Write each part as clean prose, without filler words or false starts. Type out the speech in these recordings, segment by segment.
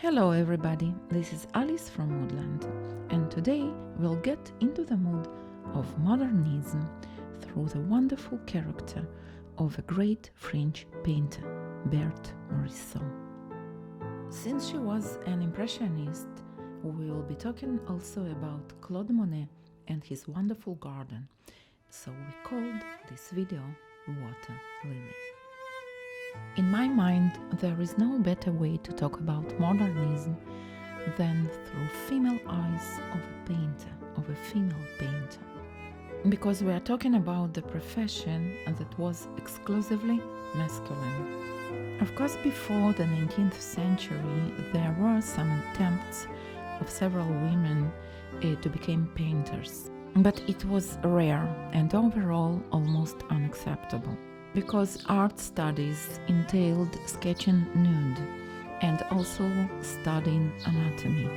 Hello everybody, this is Alice from Moodland, and today we'll get into the mood of modernism through the wonderful character of a great French painter, Berthe Morisot. Since she was an impressionist, we will be talking also about Claude Monet and his wonderful garden, so we called this video Water Lily. In my mind, there is no better way to talk about modernism than through female eyes of a painter, of a female painter. Because we are talking about the profession that was exclusively masculine. Of course, before the 19th century, there were some attempts of several women to become painters. But it was rare and overall almost unacceptable. Because art studies entailed sketching nude and also studying anatomy.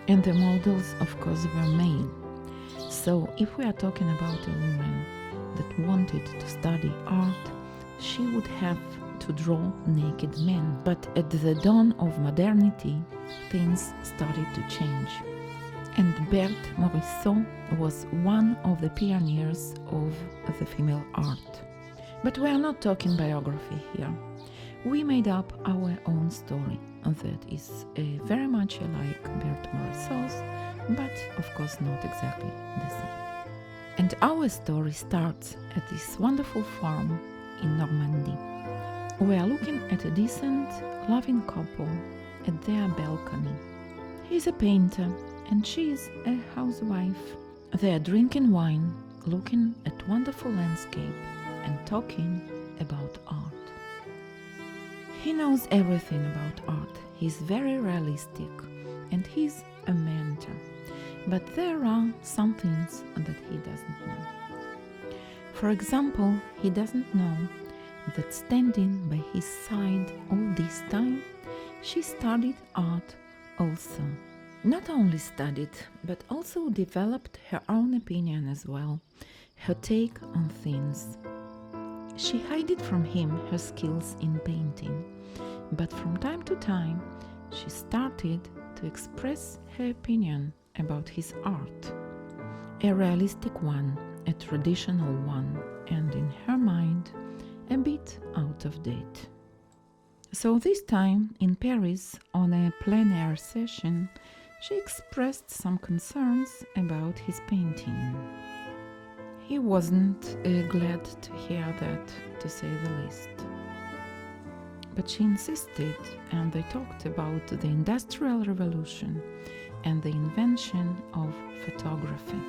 And the models, of course, were male. So if we are talking about a woman that wanted to study art, she would have to draw naked men. But at the dawn of modernity, things started to change. And Berthe Morisot was one of the pioneers of the female art. But we are not talking biography here. We made up our own story that is very much like Berthe Morisot's, but of course not exactly the same. And our story starts at this wonderful farm in Normandy. We are looking at a decent, loving couple at their balcony. He's a painter and she's a housewife. They are drinking wine, looking at wonderful landscape and talking about art. He knows everything about art. He's very realistic and he's a mentor. But there are some things that he doesn't know. For example, he doesn't know that standing by his side all this time, she studied art also. Not only studied, but also developed her own opinion as well, her take on things. She hid from him her skills in painting, but from time to time she started to express her opinion about his art. A realistic one, a traditional one, and in her mind, a bit out of date. So this time in Paris, on a plein air session, she expressed some concerns about his painting. He wasn't glad to hear that, to say the least. But she insisted, and they talked about the Industrial Revolution and the invention of photography.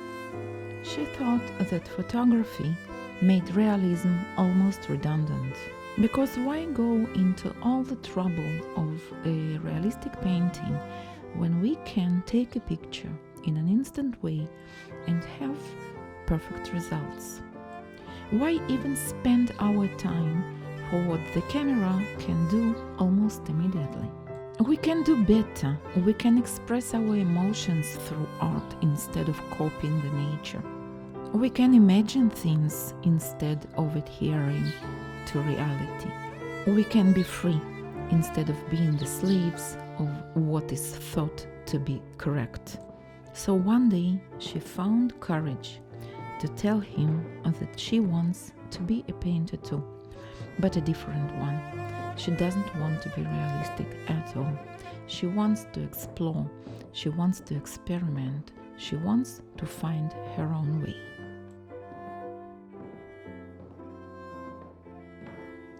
She thought that photography made realism almost redundant. Because why go into all the trouble of a realistic painting when we can take a picture in an instant way and have perfect results? Why even spend our time for what the camera can do almost immediately? We can do better. We can express our emotions through art instead of copying the nature. We can imagine things instead of adhering to reality. We can be free instead of being the slaves of what is thought to be correct. So one day she found courage to tell him that she wants to be a painter too, but a different one. She doesn't want to be realistic at all. She wants to explore, she wants to experiment, she wants to find her own way.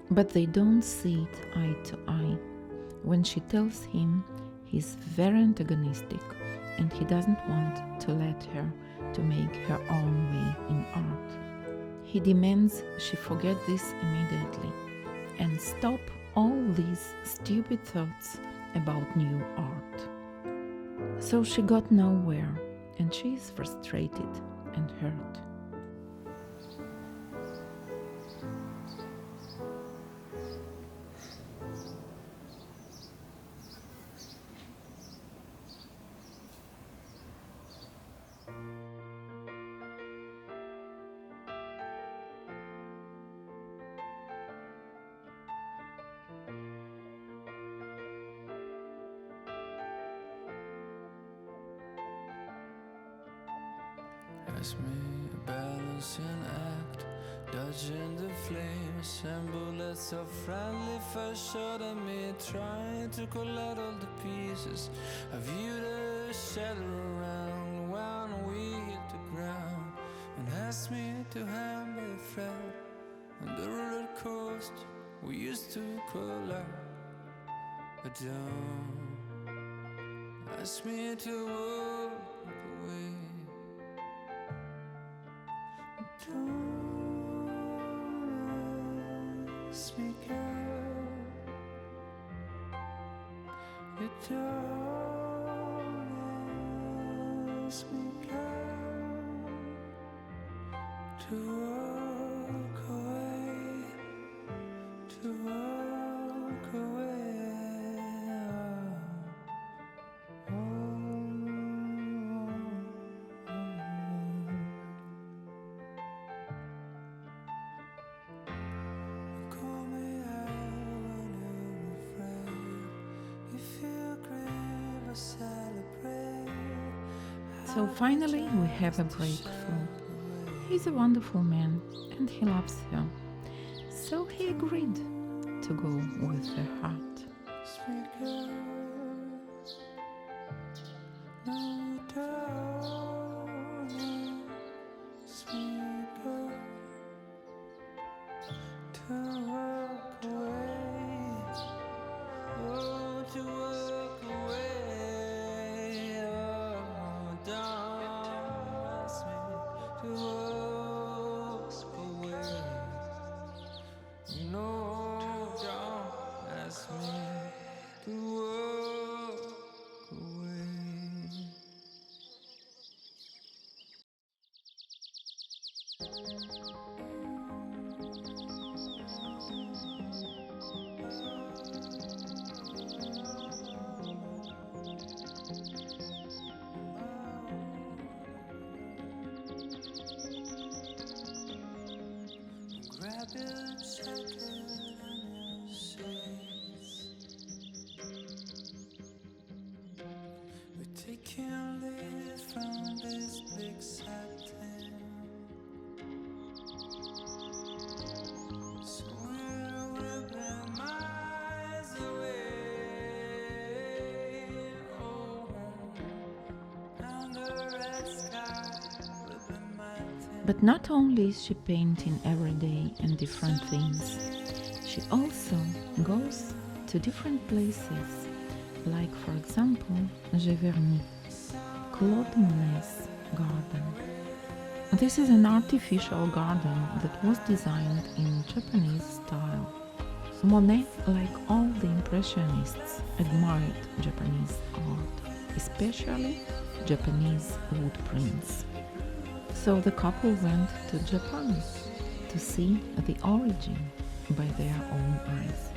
But they don't see it eye to eye. When she tells him, he's very antagonistic and he doesn't want to let her to make her own way in art. He demands she forget this immediately and stop all these stupid thoughts about new art. So she got nowhere and she is frustrated and hurt. Ask me a balancing act, dodging the flames and bullets of friendly fire shot at me, trying to collect all the pieces. I view the shadow around when we hit the ground, and asked me to hand me a thread on the roller coaster we used to collide. But don't ask me to walk away. Don't ask me, girl. You don't ask me, girl, to walk away, to walk away. So finally we have a breakthrough. He's a wonderful man and he loves her. So he agreed to go with her heart. Sweet girl, no, don't, sweet girl, to walk away, oh, to walk away, oh, don't ask me to walk away, no, don't ask me to walk away. Grab your jacket and your shades. We're taking leave from this big satin. So we're whipping miles away. Oh, down the red sky, whipping my tent. But not only is she painting every day and different things, she also goes to different places, like for example Giverny, Claude Monet's garden. This is an artificial garden that was designed in Japanese style. Monet, like all the Impressionists, admired Japanese art, especially Japanese wood prints. So the couple went to Japan to see the origin by their own eyes.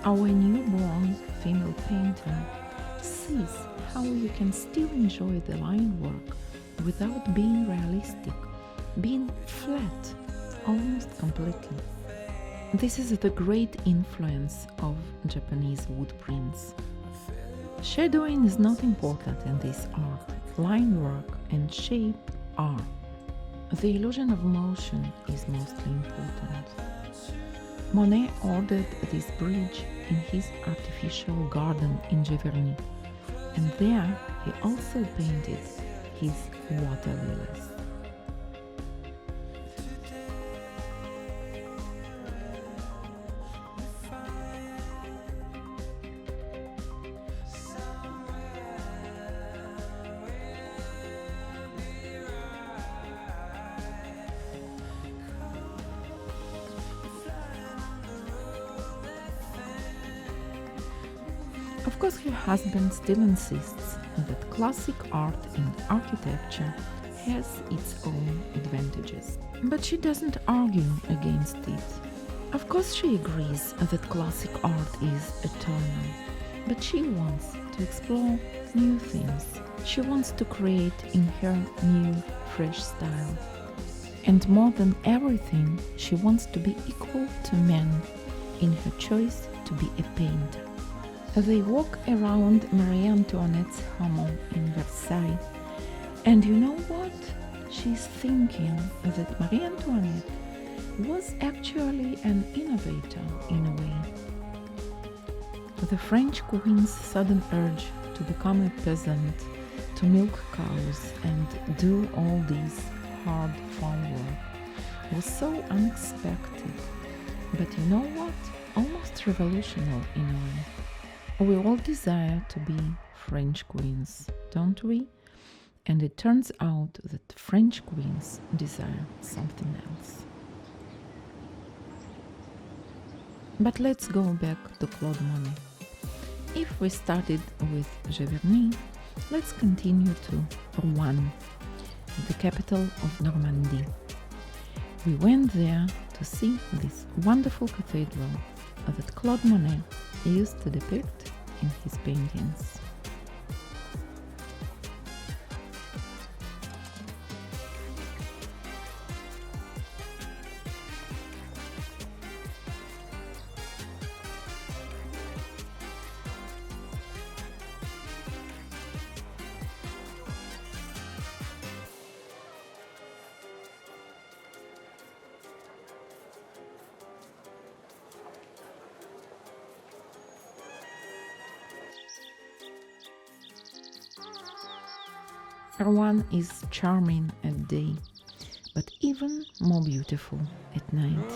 Our newborn female painter sees how you can still enjoy the line work without being realistic, being flat, almost completely. This is the great influence of Japanese wood prints. Shadowing is not important in this art. Line work and shape are. The illusion of motion is mostly important. Monet ordered this bridge in his artificial garden in Giverny, and there he also painted his water lilies. Of course, her husband still insists that classic art and architecture has its own advantages, but she doesn't argue against it. Of course, she agrees that classic art is eternal, but she wants to explore new things. She wants to create in her new, fresh style. And more than everything, she wants to be equal to men in her choice to be a painter. They walk around Marie Antoinette's home in Versailles, and you know what? She's thinking that Marie Antoinette was actually an innovator in a way. The French queen's sudden urge to become a peasant, to milk cows and do all this hard farm work was so unexpected, but you know what? Almost revolutionary in a way. We all desire to be French queens, don't we? And it turns out that French queens desire something else. But let's go back to Claude Monet. If we started with Giverny, let's continue to Rouen, the capital of Normandy. We went there to see this wonderful cathedral that Claude Monet used to depict in his paintings. Rouen is charming at day, but even more beautiful at night.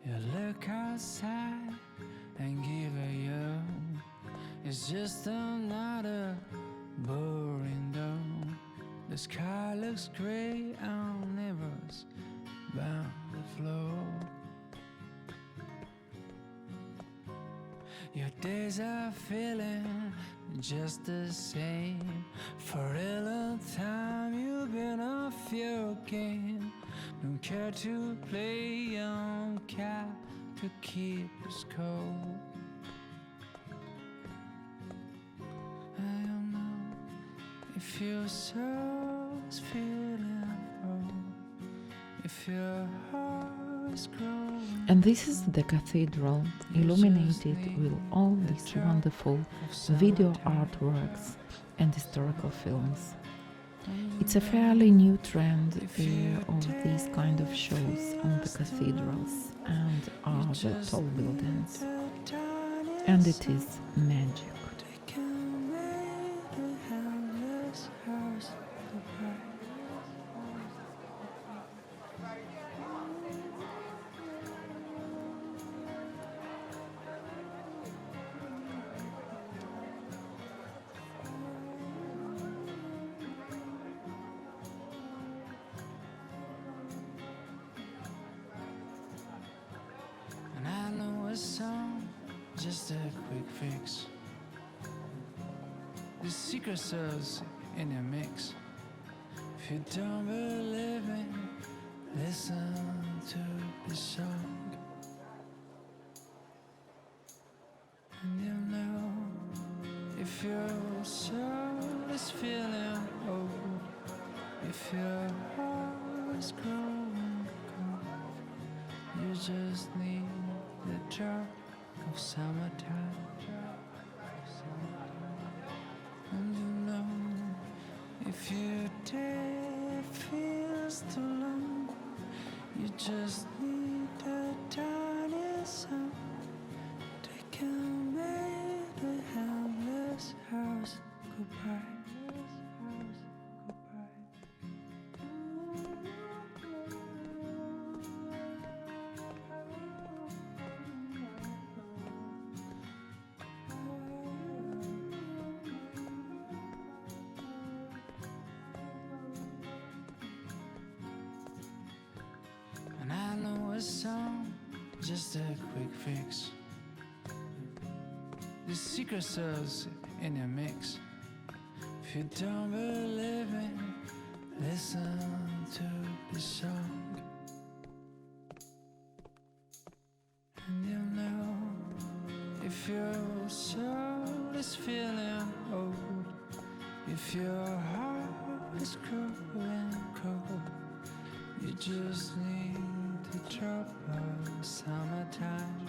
You look outside and give a you. It's just another boring dawn. The sky looks gray on neighbors bound the floor. Your days are feeling just the same. For a long time you've been off your game. Don't care to play on cat to keep us cold. I don't know if your soul's feeling old, if your heart's growing. And this is the cathedral, illuminated with all these wonderful video artworks and historical films. It's a fairly new trend of these kind of shows on the cathedrals and other tall buildings. And it is magic. a song, just a quick fix. The secret sauce in your mix. If you don't believe me, listen to the song. And you know, if your soul is feeling old, if your heart is growing cold, you just need the drop of summertime. And you know, if your day feels too long, you just need a tiny song. They can make the helpless house goodbye. And I know a song, just a quick fix. The secret sauce in your mix. If you don't believe me, listen to the song. And you know, if your soul is feeling old, if your heart is growing cold, you just need the drop of summertime.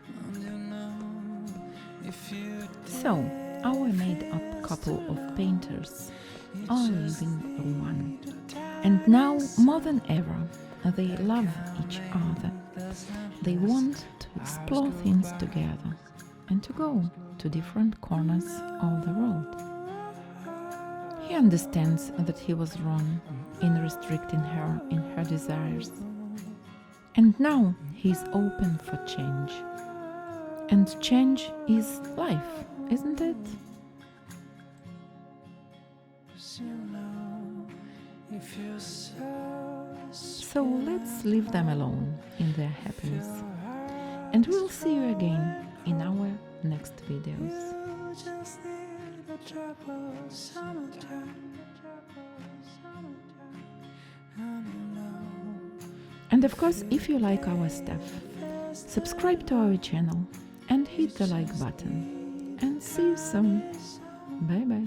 And you know, if you So, our made-up couple of painters are living one. And now, more than ever, they love each other. They want to explore things together and to go to different corners of the world. He understands that he was wrong in restricting her in her desires. And now he's open for change. And change is life, isn't it? So let's leave them alone in their happiness. And we'll see you again in our next videos. And of course, if you like our stuff, subscribe to our channel and hit the like button. And see you soon. Bye bye.